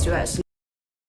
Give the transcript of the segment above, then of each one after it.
your ass.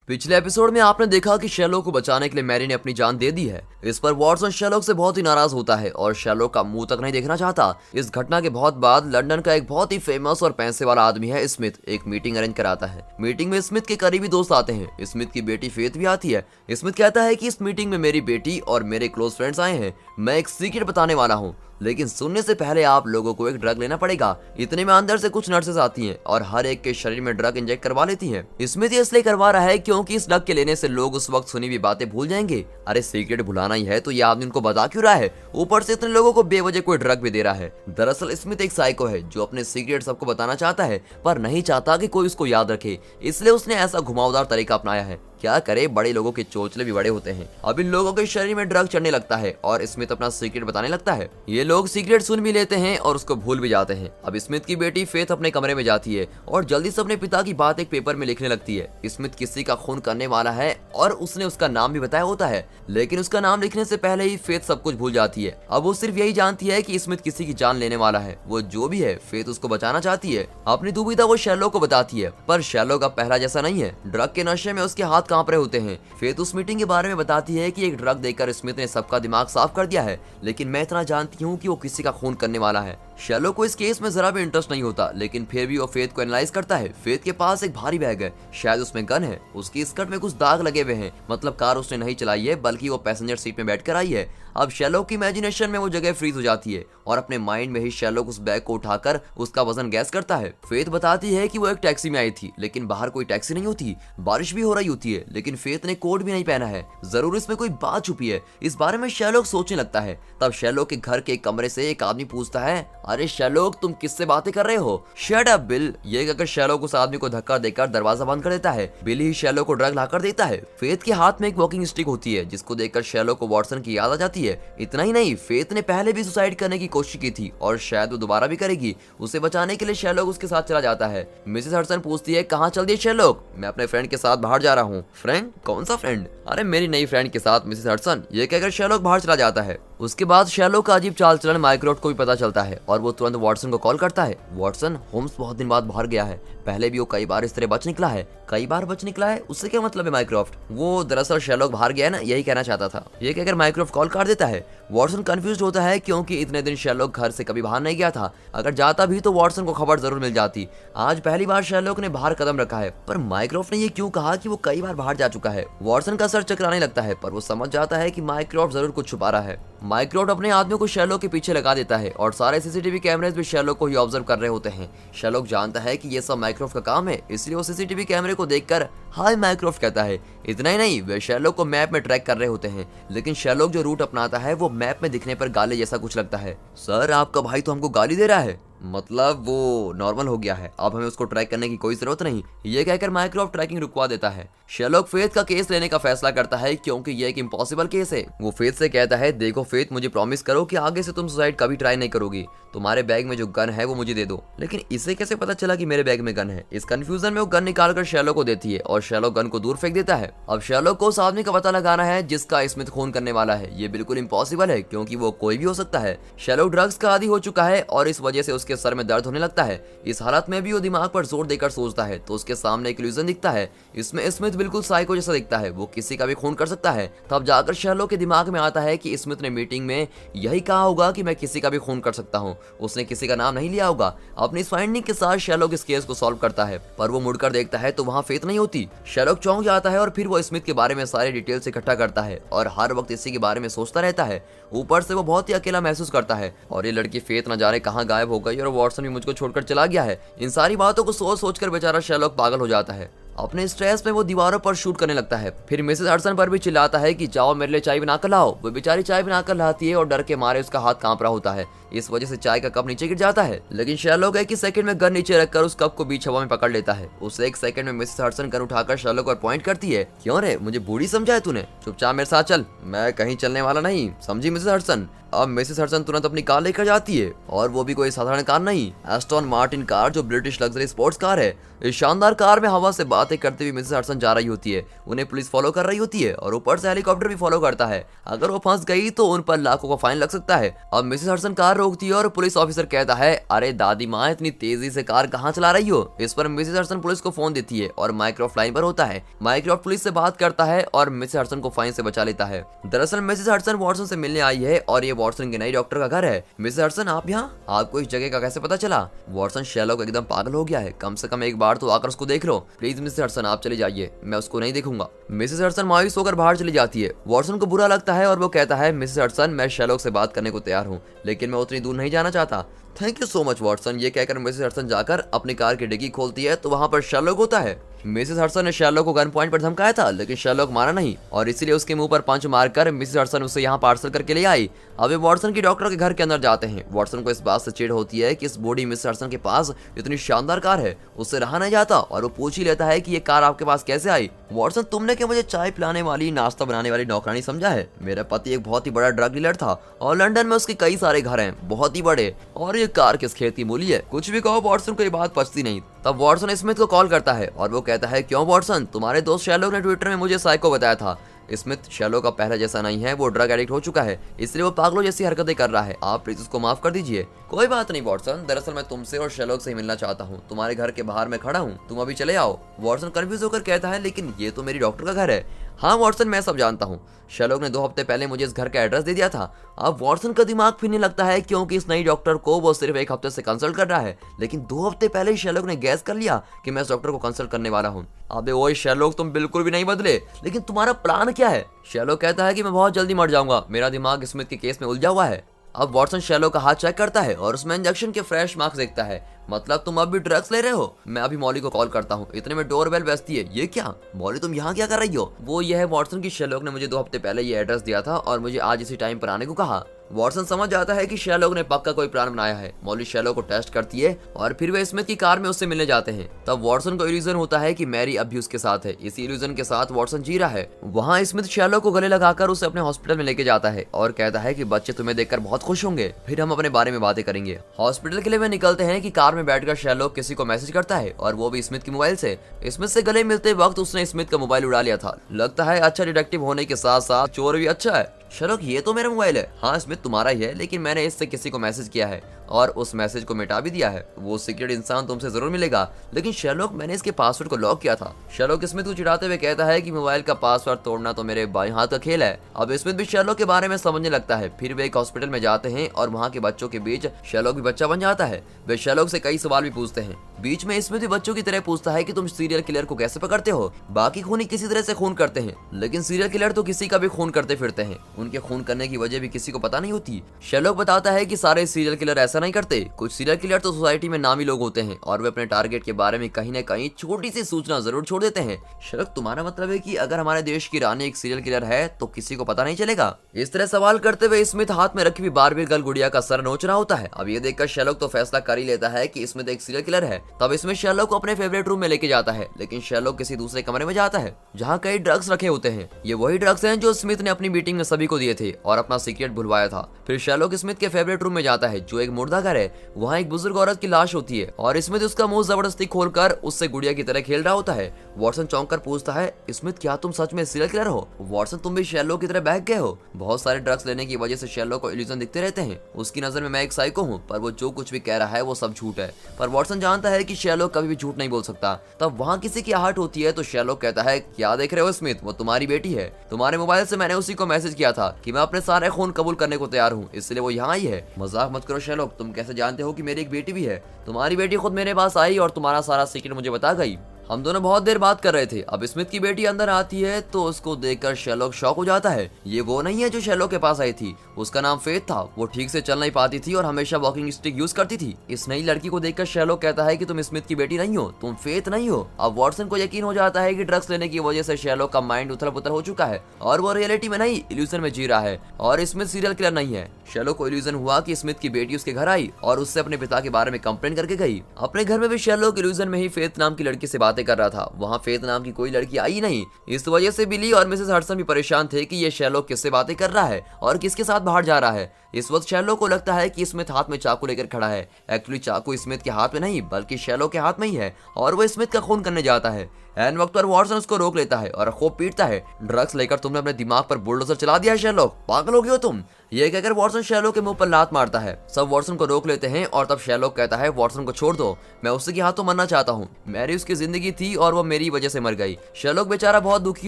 पिछले episode में आपने देखा कि शेरलॉक को बचाने के लिए मैरी ने अपनी जान दे दी है। इस पर वॉटसन शेरलॉक से बहुत ही नाराज होता है और शेरलॉक का मुंह तक नहीं देखना चाहता। इस घटना के बहुत बाद लंदन का एक बहुत ही फेमस और पैसे वाला आदमी है स्मिथ, एक मीटिंग अरेंज कराता है। मीटिंग में स्मिथ के करीबी दोस्त आते हैं। स्मिथ की बेटी फेथ भी आती है। स्मिथ कहता है कि इस मीटिंग में मेरी बेटी और मेरे क्लोज फ्रेंड्स आए हैं। मैं एक सीक्रेट बताने वाला हूँ, लेकिन सुनने से पहले आप लोगों को एक ड्रग लेना पड़ेगा। इतने में अंदर से कुछ नर्सेस आती हैं और हर एक के शरीर में ड्रग इंजेक्ट करवा लेती हैं। इसमें ये इसलिए करवा रहा है क्योंकि इस ड्रग के लेने से लोग उस वक्त सुनी हुई बातें भूल जाएंगे। अरे सीक्रेट भुलाना ही है तो ये आदमी उनको बता क्यों रहा है, ऊपर से इतने लोगों को बेवजह कोई ड्रग भी दे रहा है। दरअसल स्मिथ एक साइको है जो अपने सीक्रेट सबको बताना चाहता है पर नहीं चाहता कि कोई उसको याद रखे, इसलिए उसने ऐसा घुमावदार तरीका अपनाया है। क्या करे, बड़े लोगों के चोचले भी बड़े होते हैं। अब इन लोगों के शरीर में ड्रग चढ़ने लगता है और स्मिथ अपना सीक्रेट बताने लगता है। ये लोग सीक्रेट सुन भी लेते हैं और उसको भूल भी जाते हैं। अब स्मिथ की बेटी फेथ अपने कमरे में जाती है और जल्दी से अपने पिता की बात एक पेपर में लिखने लगती है। स्मिथ किसी का खून करने वाला है और उसने उसका नाम भी बताया होता है, लेकिन उसका नाम लिखने से पहले ही फेथ सब कुछ भूल जाती है। अब वो सिर्फ यही जानती है कि स्मिथ किसी की जान लेने वाला है। वो जो भी है, फेथ उसको बचाना चाहती है। अपनी दुविधा वो शेरलॉक को बताती है, पर शेरलॉक अब पहला जैसा नहीं है। ड्रग के नशे में उसके हाथ कांप रहे होते हैं। फेथ उस मीटिंग के बारे में बताती है कि एक ड्रग देकर स्मिथ ने सबका दिमाग साफ कर दिया है, लेकिन मैं इतना जानती हूँ कि वो किसी का खून करने वाला है। शेरलॉक को इस केस में जरा भी इंटरेस्ट नहीं होता, लेकिन फिर भी वो फेथ को एनालाइज करता है। फेथ के पास एक भारी बैग है, शायद उसमें गन है। उसकी स्कर्ट में कुछ दाग लगे हुए हैं, मतलब कार उसने नहीं चलाई है बल्कि वो पैसेंजर सीट में बैठकर आई है। अब शेरलॉक की इमेजिनेशन में वो जगह फ्रीज हो जाती है और अपने माइंड में ही शेरलॉक उस बैग को उठाकर उसका वजन गैस करता है। फेथ बताती है कि वो एक टैक्सी में आई थी, लेकिन बाहर कोई टैक्सी नहीं होती। बारिश भी हो रही होती है, लेकिन फेथ ने कोट भी नहीं पहना है। जरूर इसमें कोई बात छुपी है। इस बारे में शेरलॉक सोचने लगता है। तब शेरलॉक के घर के कमरे से एक आदमी पूछता है, अरे शेरलॉक, तुम किससे बातें कर रहे हो? Shut up bill. ये कहकर शेरलॉक उस आदमी को धक्का देकर दरवाजा बंद कर देता है। बिल ही शेरलॉक को ड्रग लाकर देता है। फेथ के हाथ में एक वॉकिंग स्टिक होती है, जिसको देखकर शेरलॉक को वॉटसन की याद आ जाती है। इतना ही नहीं, फेथ ने पहले भी सुसाइड करने की कोशिश की थी और शायद वो दोबारा भी करेगी। उसे बचाने के लिए शेरलॉक उसके साथ चला जाता है। मिसेस हडसन पूछती है, कहाँ चल दिए शेरलॉक? मैं अपने फ्रेंड के साथ बाहर जा रहा हूँ। फ्रेंड? कौन सा फ्रेंड? अरे मेरी नई फ्रेंड के साथ, मिसेस हडसन। ये कहकर शेरलॉक बाहर चला जाता है। उसके बाद शेरलॉक का अजीब चाल चलन माइक्रोफ्ट को भी पता चलता है और वो तुरंत वॉटसन को कॉल करता है। वॉटसन, होम्स बहुत दिन बाद बाहर गया है। पहले भी वो कई बार इस तरह बच निकला है। कई बार बच निकला है, उससे क्या मतलब है माइक्रोफ्ट? वो दरअसल शेरलॉक बाहर गया है ना, यही कहना चाहता था। ये कहकर माइक्रोफ्ट कॉल काट देता है। वॉटसन कंफ्यूज होता है क्योंकि इतने दिन शेरलॉक घर से कभी बाहर नहीं गया था। अगर जाता भी तो वॉटसन को खबर जरूर मिल जाती। आज पहली बार शेरलॉक ने बाहर कदम रखा है, पर माइक्रोफ्ट ने ये क्यों कहा कि वो कई बार बाहर जा चुका है? वॉटसन का सर चकराने लगता है, पर वो समझ जाता है कि माइक्रोफ्ट जरूर कुछ छुपा रहा है। माइक्रोफ्ट अपने आदमियों को शेरलॉक के पीछे लगा देता है और सारे सीसीटीवी कैमरे भी शेरलॉक को ही ऑब्जर्व कर रहे होते हैं। शेरलॉक जानता है कि ये सब माइक्रोफ्ट का काम है, इसलिए वो सीसीटीवी कैमरे को देखकर हाय माइक्रोफ्ट कहता है। इतना ही नहीं, वे शेरलॉक को मैप में ट्रैक कर रहे होते हैं, लेकिन शेरलॉक जो रूट अपनाता है वो मैप में दिखने पर गाली जैसा कुछ लगता है। सर, आपका भाई तो हमको गाली दे रहा है, मतलब वो नॉर्मल हो गया है, अब हमें उसको ट्रैक करने की कोई जरूरत नहीं। ये कहकर माइक्रोफ्ट ट्रैकिंग रुकवा देता है। शेरलॉक फेथ का केस लेने का फैसला करता है क्योंकि ये एक इम्पॉसिबल केस है। वो फेथ से कहता है, देखो फेथ, मुझे प्रॉमिस करो कि आगे से तुम सुसाइड कभी ट्राई नहीं करोगी। तुम्हारे बैग में जो गन है वो मुझे दे दो। लेकिन इसे कैसे पता चला कि मेरे बैग में गन है? इस कंफ्यूजन में वो गन निकालकर शेरलॉक को देती है और शेरलॉक गन को दूर फेंक देता है। अब शेरलॉक को उस आदमी का पता लगाना है जिसका स्मिथ खून करने वाला है। ये बिल्कुल इम्पॉसिबल है क्योंकि वो कोई भी हो सकता है। शेरलॉक ड्रग्स का आदी हो चुका है और इस वजह से उसके सर में दर्द होने लगता है। इस हालत में भी वो दिमाग पर जोर देकर सोचता है तो उसके सामने एक इल्यूजन दिखता है। इसमें स्मिथ बिल्कुल साइको जैसा दिखता है, वो किसी का भी खून कर सकता है। तब जाकर शेरलॉक के दिमाग में आता है कि स्मिथ ने मीटिंग में यही कहा होगा कि मैं किसी का भी खून कर सकता हूँ। उसने किसी का नाम नहीं लिया होगा। अपनी इस फाइंडिंग के साथ शेरलॉक इस केस को सॉल्व करता है, पर वो मुड़कर देखता है तो वहाँ फेथ नहीं होती। शेरलॉक चौंक जाता है और फिर वो स्मिथ के बारे में सारी डिटेल्स इकट्ठा करता है और हर वक्त इसी के बारे में सोचता रहता है। ऊपर से वो बहुत ही अकेला महसूस करता है और ये लड़की फेथ न जाने कहाँ गायब हो गई और वॉटसन भी मुझको छोड़कर चला गया है। इन सारी बातों को सोच सोचकर बेचारा शेरलॉक पागल हो जाता है। अपने स्ट्रेस में वो दीवारों पर शूट करने लगता है। फिर मिसेस हडसन पर भी चिल्लाता है कि जाओ मेरे लिए चाय बनाकर लाओ। वो बेचारी चाय बनाकर लाती है और डर के मारे उसका हाथ कांप रहा होता है। इस वजह से चाय का कप नीचे गिर जाता है, लेकिन शेरलॉक एक ही सेकंड में गन नीचे रखकर उस कप को बीच हवा में पकड़ लेता है। उस एक सेकंड में मिसेस हडसन गन उठाकर शेरलॉक पर पॉइंट करती है। क्यों रे, मुझे बूढ़ी समझा है तूने? चुपचाप मेरे साथ चल, मैं कहीं चलने वाला नहीं, समझी मिसेस हडसन? अब मिसेस हडसन तुरंत अपनी कार लेकर जाती है और वो भी कोई साधारण कार नहीं, एस्टन मार्टिन कार, जो ब्रिटिश लग्जरी स्पोर्ट्स कार है। इस शानदार कार में हवा से बातें करते हुए मिसेस हडसन जा रही होती है। उन्हें पुलिस फॉलो कर रही होती है और ऊपर से हेलीकॉप्टर भी फॉलो करता है। अगर वो फंस गई तो उन पर लाखों का फाइन लग सकता है। अब मिसेस हडसन कार रोकती है और पुलिस ऑफिसर कहता है, अरे दादी माँ, इतनी तेजी से कार कहाँ चला रही हो। इस पर मिसेस हडसन पुलिस को फोन देती है और माइक्रोफ्ट लाइन पर होता है। माइक्रोफ्ट पुलिस से बात करता है और मिसेस हडसन को फाइन से बचा लेता है। दरअसल मिसेस हडसन वॉटसन से मिलने आई है और ये वॉटसन के नए डॉक्टर का घर है। मिसेस हडसन, आप यहाँ? आपको इस जगह का कैसे पता चला? वॉटसन, शेरलॉक एकदम पागल हो गया है, कम से कम एक बार तो आकर उसको देख लो। प्लीज मिसेस हडसन, आप चले जाइए, मैं उसको नहीं देखूंगा। मिसेस हडसन मायूस होकर बाहर चली जाती है। वॉटसन को बुरा लगता है और वो कहता है, मिसेस हडसन, मैं शेरलॉक से बात करने को तैयार हूँ, लेकिन मैं उतनी दूर नहीं जाना चाहता। Thank you so much Watson. ये कहकर मिसेस हडसन जाकर अपनी कार की डिग्गी खोलती है तो वहां पर शेरलॉक होता है। मिसेस हडसन ने शेरलॉक को गन पॉइंट पर धमकाया था, लेकिन शेरलॉक मारा नहीं और इसीलिए उसके मुंह पर पंच मारकर मिसेस हडसन उसे यहाँ पार्सल करके ले आई। अब वे वॉटसन की डॉक्टर के घर के अंदर जाते हैं। वॉटसन को इस बात से चिढ़ होती है कि इस बूढ़ी मिसेस हडसन के पास इतनी शानदार कार है, उससे रहा नहीं जाता और वो पूछ ही लेता है कि ये कार आपके पास कैसे आई। वॉटसन, तुमने क्या मुझे चाय पिलाने वाली, नाश्ता बनाने वाली नौकरानी समझा है? मेरा पति एक बहुत ही बड़ा ड्रग डीलर था और लंदन में उसके कई सारे घर हैं, बहुत ही बड़े, और ये कार किस खेत की मूली है? कुछ भी कहो, वॉटसन को ये बात पचती नहीं। तब वॉटसन स्मिथ को कॉल करता है और वो कहता है, क्यों वॉटसन, तुम्हारे दोस्त शेरलॉक ने ट्विटर में मुझे साइको बताया था। स्मिथ, शेरलॉक का पहले जैसा नहीं है, वो ड्रग एडिक्ट हो चुका है, इसलिए वो पागलों जैसी हरकतें कर रहा है। आप प्लीज उसको माफ कर दीजिए। कोई बात नहीं वॉटसन, दरअसल मैं तुमसे और शेरलॉक से ही मिलना चाहता हूँ। तुम्हारे घर के बाहर मैं खड़ा हूँ, तुम अभी चले आओ। वॉटसन कंफ्यूज होकर कहता है, लेकिन ये तो मेरी डॉक्टर का घर है। हाँ वॉटसन, मैं सब जानता हूँ। शेरलॉक ने 2 हफ्ते पहले मुझे इस घर का एड्रेस दे दिया था। अब वॉटसन का दिमाग फिरने लगता है क्योंकि इस नई डॉक्टर को वो सिर्फ 1 हफ्ते से कंसल्ट कर रहा है, लेकिन 2 हफ्ते पहले ही शेरलॉक ने गैस कर लिया कि मैं इस डॉक्टर को कंसल्ट करने वाला हूँ। अबे ओए शेरलॉक, तुम बिल्कुल भी नहीं बदले, लेकिन तुम्हारा प्लान क्या है? शेरलॉक कहता है कि मैं बहुत जल्दी मर जाऊंगा, मेरा दिमाग स्मिथ के केस में उलझा हुआ है। अब वॉटसन शेरलॉक का हाथ चेक करता है और उसमें इंजेक्शन के फ्रेश मार्क्स देखता है। मतलब तुम अब भी ड्रग्स ले रहे हो? मैं अभी मॉली को कॉल करता हूँ। इतने में डोरबेल बजती है। ये क्या मॉली, तुम यहाँ क्या कर रही हो? वो ये है वॉटसन की शेरलॉक ने मुझे 2 हफ्ते पहले ये एड्रेस दिया था और मुझे आज इसी टाइम पर आने को कहा। वॉटसन समझ जाता है कि शेरलॉक ने पक्का कोई प्लान बनाया है। मॉली शेरलॉक को टेस्ट करती है और फिर वे स्मिथ की कार में उससे मिलने जाते हैं। तब वॉटसन को इल्यूजन होता है कि मैरी अब भी उसके साथ है। इसी इल्यूजन के साथ वॉटसन जी रहा है। वहाँ स्मिथ शेरलॉक को गले लगाकर उसे अपने हॉस्पिटल में लेके जाता है और कहता है कि बच्चे तुम्हें देखकर बहुत खुश होंगे, फिर हम अपने बारे में बातें करेंगे। हॉस्पिटल के लिए वे निकलते हैं कि कार में बैठकर शेरलॉक किसी को मैसेज करता है और वो भी स्मिथ के मोबाइल से। स्मिथ से गले मिलते वक्त उसने स्मिथ का मोबाइल उड़ा लिया था। लगता है अच्छा डिटेक्टिव होने के साथ साथ चोर भी अच्छा है। शेरलॉक, ये तो मेरा मोबाइल है। हाँ स्मिथ, तुम्हारा ही है, लेकिन मैंने इससे किसी को मैसेज किया है और उस मैसेज को मिटा भी दिया है। वो सीक्रेट इंसान तुमसे जरूर मिलेगा, लेकिन शेरलॉक, मैंने इसके पासवर्ड को लॉक किया था। शेरलॉक स्मिथ को चिढ़ाते हुए कहता है कि मोबाइल का पासवर्ड तोड़ना तो मेरे बाएं हाथ का खेल है। अब स्मिथ भी शेरलॉक के बारे में समझने लगता है। फिर वे एक हॉस्पिटल में जाते हैं और वहाँ के बच्चों के बीच शेरलॉक भी बच्चा बन जाता है। वे शेरलॉक से कई सवाल भी पूछते हैं। बीच में स्मिथ भी बच्चों की तरह पूछता है कि तुम सीरियल किलर को कैसे पकड़ते हो? बाकी खूनी किसी तरह से खून करते हैं, लेकिन सीरियल किलर तो किसी का भी खून करते फिरते हैं। उनके खून करने की वजह भी किसी को पता नहीं होती। शेरलॉक बताता है कि सारे सीरियल किलर ऐसा नहीं करते। कुछ सीरियल किलर तो सोसाइटी में नामी लोग होते हैं और वे अपने टारगेट के बारे में कहीं न कहीं छोटी सी सूचना जरूर छोड़ देते हैं। शेरलॉक, तुम्हारा मतलब है कि अगर हमारे देश की रानी एक सीरियल किलर है तो किसी को पता नहीं चलेगा? इस तरह सवाल करते हुए स्मिथ हाथ में रखी हुई बारबी गर्ल गुड़िया का सर नोच रहा होता है। अब ये देखकर शेरलॉक तो फैसला कर ही लेता है कि स्मिथ एक सीरियल किलर है। तब स्मिथ शेरलॉक को अपने फेवरेट रूम में लेके जाता है, लेकिन शेरलॉक किसी दूसरे कमरे में जाता है जहाँ कई ड्रग्स रखे होते हैं। ये वही ड्रग्स हैं जो स्मिथ ने अपनी मीटिंग में सभी को दिए थे और अपना सीक्रेट भुलवाया था। फिर शेरलॉक स्मिथ के फेवरेट रूम में जाता है जो एक मुर्दा घर है। वहाँ एक बुजुर्ग औरत की लाश होती है और स्मिथ उसका मुंह जबरदस्ती खोलकर उससे गुड़िया की तरह खेल रहा होता है। वॉटसन चौंक कर पूछता है, स्मिथ, क्या तुम सच में सीरियल किलर हो? वॉटसन, तुम भी शेरलॉक की तरह बहक गए हो। बहुत सारे ड्रग्स लेने की वजह से शेरलॉक को इल्यूजन दिखते रहते हैं। उसकी नजर में मैं एक साइको हूँ, पर वो जो कुछ भी कह रहा है वो सब झूठ है। पर वॉटसन जानता है कि शेरलॉक कभी भी झूठ नहीं बोल सकता। तब वहाँ किसी की आहट होती है तो शेरलॉक कहता है, क्या देख रहे हो स्मिथ, वो तुम्हारी बेटी है। तुम्हारे मोबाइल से मैंने उसी को मैसेज किया था कि मैं अपने सारे खून कबूल करने को तैयार हूँ, इसलिए वो यहाँ आई है। मजाक मत करो शेरलॉक, तुम कैसे जानते हो कि मेरी एक बेटी भी है? तुम्हारी बेटी खुद मेरे पास आई और तुम्हारा सारा सीक्रेट मुझे बता गई। हम दोनों बहुत देर बात कर रहे थे। अब स्मिथ की बेटी अंदर आती है तो उसको देखकर शेरलॉक शॉक हो जाता है। ये वो नहीं है जो शेरलॉक के पास आई थी। उसका नाम फेथ था। वो ठीक से चल नहीं पाती थी और हमेशा वॉकिंग स्टिक यूज करती थी। इस नई लड़की को देखकर शेरलॉक कहता है कि तुम स्मिथ की बेटी नहीं हो, तुम फेथ नहीं हो। अब वॉटसन को यकीन हो जाता है कि ड्रग्स लेने की वजह से शेरलॉक का माइंड उथल पुथल हो चुका है और वो रियलिटी में नहीं, इल्यूजन में जी रहा है और स्मिथ सीरियल किलर नहीं है। शेरलॉक को इल्यूजन हुआ कि स्मिथ की बेटी उसके घर आई और उससे अपने पिता के बारे में कंप्लेन करके गई। अपने घर में भी शेरलॉक इल्यूजन में ही फेथ नाम की लड़की से बातें बातें कर रहा था, वहाँ फेथ नाम की कोई लड़की आई नहीं। इस वजह से बिली और मिसेस हडसन भी परेशान थे कि ये शेरलॉक किससे बातें कर रहा है और किसके साथ बाहर जा रहा है। इस वक्त शेरलॉक को लगता है कि स्मिथ हाथ में चाकू लेकर खड़ा है। एक्चुअली चाकू स्मिथ के हाथ में नहीं बल्कि शेरलॉक के हाथ में ही है और वो स्मिथ का खून करने जाता है। एन वक्त पर वॉटसन उसको रोक लेता है और खूब पीटता है। ड्रग्स लेकर तुमने अपने दिमाग पर बुलडोजर चला दिया है शेरलॉक, पागल हो गए हो तुम। ये कहकर वॉटसन शेरलॉक के मुंह पर लात मारता है। सब वॉटसन को रोक लेते हैं और तब शेरलॉक कहता है वॉटसन को छोड़ दो, मैं उसी के हाथों मरना चाहता हूँ। मैरी उसकी जिंदगी थी और वो मेरी वजह से मर गई। शेरलॉक बेचारा बहुत दुखी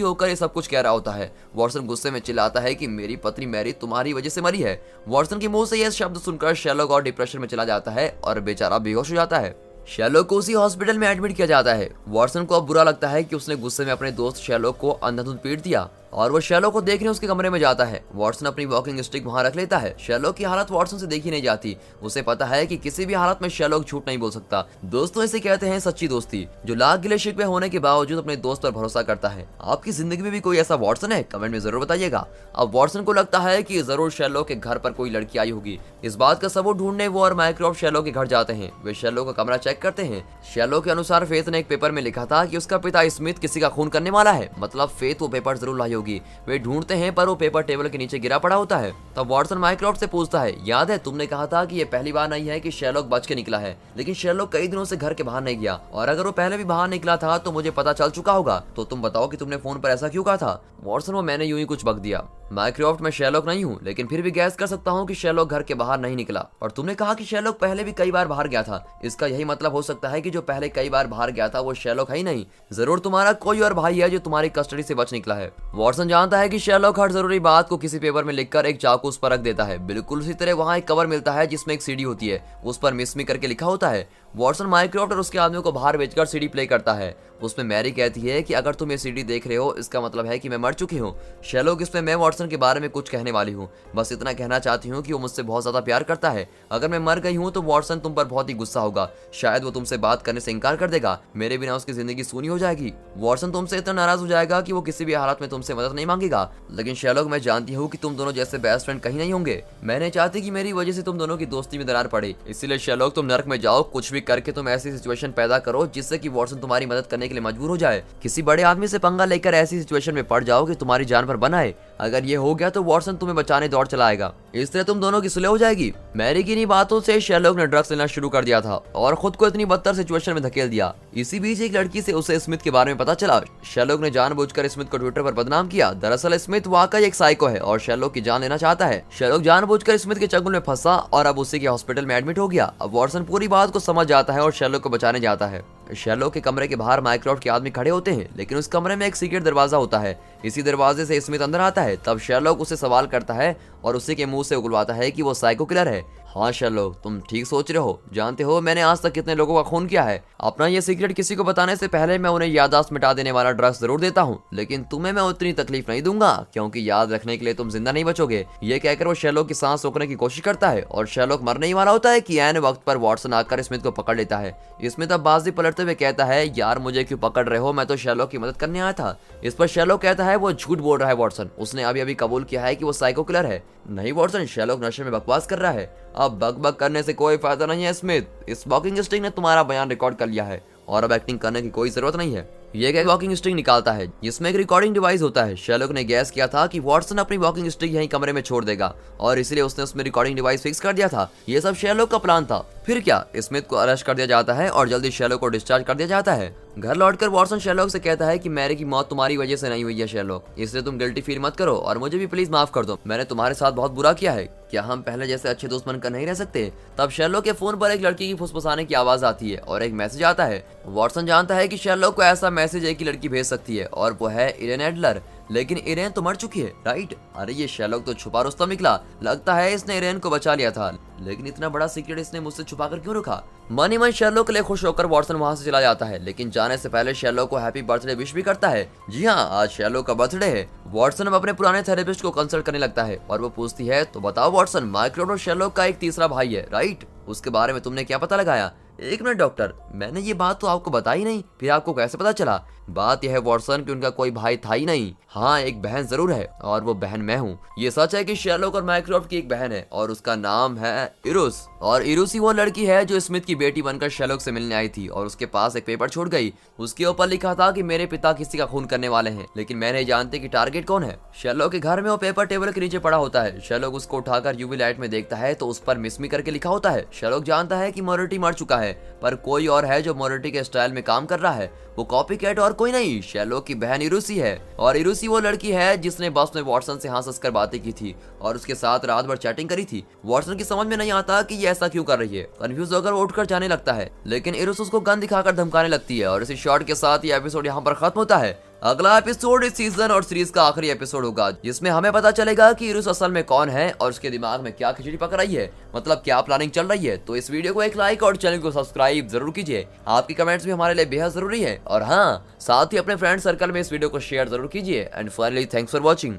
होकर ये सब कुछ कह रहा होता है। वॉटसन गुस्से में चिल्लाता है कि मेरी पत्नी मैरी तुम्हारी वजह से मरी है। वॉटसन के मुंह से यह शब्द सुनकर शेरलॉक और डिप्रेशन में चला जाता है और बेचारा बेहोश हो जाता है। शेरलॉक को उसी हॉस्पिटल में एडमिट किया जाता है। वॉटसन को अब बुरा लगता है कि उसने गुस्से में अपने दोस्त शेरलॉक को अंधाधुंध पीट दिया और वो शेरलॉक को देखने उसके कमरे में जाता है। वॉटसन अपनी वॉकिंग स्टिक वहां रख लेता है। शेरलॉक की हालत वॉटसन से देखी नहीं जाती। उसे पता है कि किसी भी हालत में शेरलॉक झूठ नहीं बोल सकता। दोस्तों इसे कहते हैं सच्ची दोस्ती, जो लाख गिले शिकवे होने के बावजूद अपने दोस्त पर भरोसा करता है। आपकी जिंदगी में भी कोई ऐसा वॉटसन है? कमेंट में जरूर बताइएगा। अब वॉटसन को लगता है कि जरूर शेरलॉक के घर पर कोई लड़की आई होगी। इस बात का सबूत ढूंढने वो और माइक्रोफ्ट शेरलॉक के घर जाते हैं। वे शेरलॉक का कमरा चेक करते हैं। शेरलॉक के अनुसार फेथ ने एक पेपर में लिखा था कि उसका पिता स्मिथ किसी का खून करने वाला है, मतलब फेथ वो पेपर जरूर लाई होगी। वे ढूंढते हैं पर वो पेपर टेबल के नीचे गिरा पड़ा होता है। तब वॉटसन माइक्रोफ्ट से पूछता है, याद है तुमने कहा था कि ये पहली बार नहीं है कि शेरलॉक बच के निकला है, लेकिन शेरलॉक कई दिनों से घर के बाहर नहीं गया और अगर वो पहले भी बाहर निकला था तो मुझे पता चल चुका होगा। तो तुम बताओ कि तुमने फोन पर ऐसा क्यों कहा था? वॉटसन, वो मैंने यूं ही कुछ बक दिया। माइक्रोफ्ट, मैं शेरलॉक नहीं हूँ लेकिन फिर भी गैस कर सकता हूँ कि शेरलॉक घर के बाहर नहीं निकला। और तुमने कहा कि शेरलॉक पहले भी कई बार बाहर गया था, इसका यही मतलब हो सकता है कि जो पहले कई बार बाहर गया था वो शेरलॉक है ही नहीं, जरूर तुम्हारा कोई और भाई है जो तुम्हारी कस्टडी से बच निकला है। वॉटसन जानता है कि शेरलॉक हर जरूरी बात को किसी पेपर में लिखकर एक चाकू उस पर रख देता है। बिल्कुल उसी तरह वहाँ एक कवर मिलता है जिसमें एक सीडी होती है, उस पर मिस मी करके लिखा होता है। वॉटसन माइक्रोफ्ट और उसके आदमियों को बाहर बेचकर सीडी प्ले करता है। उसमें मैरी कहती है कि अगर तुम ये सीडी देख रहे हो इसका मतलब है कि मैं मर चुकी हूँ। शेरलॉक, इसमें मैं वॉटसन के बारे में कुछ कहने वाली हूँ, बस इतना कहना चाहती हूँ कि वो मुझसे बहुत ज्यादा प्यार करता है। अगर मैं मर गई हूँ तो वॉटसन तुम पर बहुत ही गुस्सा होगा, शायद वो तुमसे बात करने से इनकार कर देगा, मेरे बिना उसकी जिंदगी सूनी हो जाएगी। वॉटसन तुमसे इतना नाराज हो जाएगा कि वो किसी भी हालत में तुमसे मदद नहीं मांगेगा। लेकिन शेरलॉक, मैं जानती हूँ कि तुम दोनों जैसे बेस्ट फ्रेंड कहीं नहीं होंगे। मैं नहीं चाहती कि मेरी वजह से तुम दोनों की दोस्ती में दरार पड़े, इसीलिए शेरलॉक तुम नर्क में जाओ, कुछ भी करके तुम ऐसी सिचुएशन पैदा करो जिससे कि वॉटसन तुम्हारी मदद करने के लिए मजबूर हो जाए। किसी बड़े आदमी से पंगा लेकर ऐसी सिचुएशन में पड़ जाओ कि तुम्हारी जान पर बनाए। अगर ये हो गया तो वॉटसन तुम्हें बचाने दौड़ चला आएगा। इस तरह तुम दोनों की सुलह हो जाएगी। मैरी की इन्हीं बातों से शेरलॉक ने ड्रग्स लेना शुरू कर दिया था और खुद को इतनी बदतर सिचुएशन में धकेल दिया। इसी बीच एक लड़की से उसे स्मिथ के बारे में पता चला। शेरलॉक ने जानबूझकर स्मिथ को ट्विटर पर बदनाम किया। दरअसल स्मिथ वाकई एक साइको है और शेरलॉक की जान लेना चाहता है। शेरलॉक जानबूझकर स्मिथ के चंगुल में फंसा और अब उसी के हॉस्पिटल में एडमिट हो गया। अब वॉटसन पूरी बात को समझ जाता है और शेरलॉक को बचाने जाता है। शेरलॉक के कमरे के बाहर माइक्रोफ्ट के आदमी खड़े होते हैं, लेकिन उस कमरे में एक सीक्रेट दरवाजा होता है। इसी दरवाजे से स्मिथ अंदर आता है। तब शेरलॉक उसे सवाल करता है और उसी के मुंह से उगलवाता है कि वो साइको किलर है। हाँ शेरलॉक, तुम ठीक सोच रहे हो। जानते हो मैंने आज तक कितने लोगों का खून किया है। अपना ये सीक्रेट किसी को बताने से पहले मैं उन्हें याददाश्त मिटा देने वाला ड्रग्स जरूर देता हूँ, लेकिन तुम्हें मैं उतनी तकलीफ नहीं दूंगा क्योंकि याद रखने के लिए तुम जिंदा नहीं बचोगे। ये कहकर वो शेरलॉक की सांस रोकने की कोशिश करता है और शेरलॉक मरने ही वाला होता है कि ऐन वक्त पर वॉटसन आकर स्मिथ को पकड़ लेता है। स्मिथ अब बाजी पलटते हुए कहता है, यार मुझे क्यों पकड़ रहे हो, मैं तो शेरलॉक की मदद करने आया था। इस पर शेरलॉक कहता है वो झूठ बोल रहा है वॉटसन, उसने अभी अभी कबूल किया है कि वो साइको किलर है। नहीं वॉटसन, शेरलॉक नशे में बकवास कर रहा है। अब बक करने से कोई फायदा नहीं है स्मिथ, इस वॉकिंग स्टिक ने तुम्हारा बयान रिकॉर्ड कर लिया है और अब एक्टिंग करने की कोई जरूरत नहीं है। ये एक वॉकिंग स्टिक निकालता है जिसमें एक रिकॉर्डिंग डिवाइस होता है। शेरलॉक ने गैस किया था कि वॉटसन अपनी वॉकिंग स्टिक यहीं कमरे में छोड़ देगा और इसलिए उसने उसमें रिकॉर्डिंग डिवाइस फिक्स कर दिया था। ये सब शेरलॉक का प्लान था। फिर क्या, स्मिथ को अरेस्ट कर दिया जाता है और जल्दी शेरलॉक को डिस्चार्ज कर दिया जाता है। घर लौटकर वॉटसन शेरलॉक से कहता है कि मैरी की मौत तुम्हारी वजह से नहीं हुई है शेरलॉक, इसलिए तुम गिल्टी फील मत करो और मुझे भी प्लीज माफ कर दो। मैंने तुम्हारे साथ बहुत बुरा किया है, क्या हम पहले जैसे अच्छे दोस्त बनकर नहीं रह सकते? तब शेरलॉक के फोन पर एक लड़की की फुसफुसाने की आवाज आती है और एक मैसेज आता है। वॉटसन जानता है कि शेरलॉक को ऐसा मैसेज एक ही लड़की भेज सकती है और वो है इरेन एडलर, लेकिन इरेन तो मर चुकी है, राइट? अरे ये शेरलॉक तो छुपा रुस्तम निकला। लगता है इसने इरेन को बचा लिया था, लेकिन इतना बड़ा सीक्रेट इसने मुझसे छुपा कर क्यों रखा? मन ही मन शेरलॉक के लिए खुश होकर वॉटसन वहां से चला जाता है, लेकिन जाने से पहले शेरलॉक को हैप्पी बर्थडे विश भी करता है। जी हाँ, आज शेरलॉक का बर्थडे है। वॉटसन अब अपने पुराने थेरेपिस्ट को कंसल्ट करने लगता है और वो पूछती है, तो बताओ वॉटसन, माइक्रोफ्ट और शेरलॉक का एक तीसरा भाई है, राइट? उसके बारे में तुमने क्या पता लगाया? एक मिनट डॉक्टर, मैंने ये बात तो आपको बताई नहीं, फिर आपको कैसे पता चला? बात यह है वॉटसन कि उनका कोई भाई था ही नहीं। हाँ, एक बहन जरूर है और वो बहन मैं हूँ। ये सच है कि शेरलॉक और माइक्रोफ्ट की एक बहन है और उसका नाम है इरुस। और इरुस ही वो लड़की है जो स्मिथ की बेटी बनकर शेरलॉक से मिलने आई थी और उसके पास एक पेपर छोड़ गई। उसके ऊपर लिखा था कि मेरे पिता किसी का खून करने वाले हैं, लेकिन मैं नहीं जानती कि टारगेट कौन है। शेरलॉक के घर में वो पेपर टेबल के नीचे पड़ा होता है। शेरलॉक उसको उठाकर यूवी लाइट में देखता है तो उस पर मिस मी करके लिखा होता है। शेरलॉक जानता है कि मोरिटी मर चुका है, पर कोई और है जो मोरिटी के स्टाइल में काम कर रहा है। वो कॉपी कैट और कोई नहीं, शेरलॉक की बहन इरुसी है। और इरुसी वो लड़की है जिसने बस में वॉटसन से हंस कर बातें की थी और उसके साथ रात भर चैटिंग करी थी। वॉटसन की समझ में नहीं आता कि ये ऐसा क्यों कर रही है। कंफ्यूज होकर वो उठकर जाने लगता है, लेकिन इरुस उसको गन दिखाकर धमकाने लगती है। और इसी शॉट के साथ ये एपिसोड यहाँ पर खत्म होता है। अगला एपिसोड इस सीजन और सीरीज का आखिरी एपिसोड होगा, जिसमें हमें पता चलेगा कि इरुस असल में कौन है और उसके दिमाग में क्या खिचड़ी पक रही है, मतलब क्या प्लानिंग चल रही है। तो इस वीडियो को एक लाइक और चैनल को सब्सक्राइब जरूर कीजिए। आपकी कमेंट्स भी हमारे लिए बेहद जरूरी है। और हाँ, साथ ही अपने फ्रेंड सर्कल में इस वीडियो को शेयर जरूर कीजिए। And finally thanks for watching.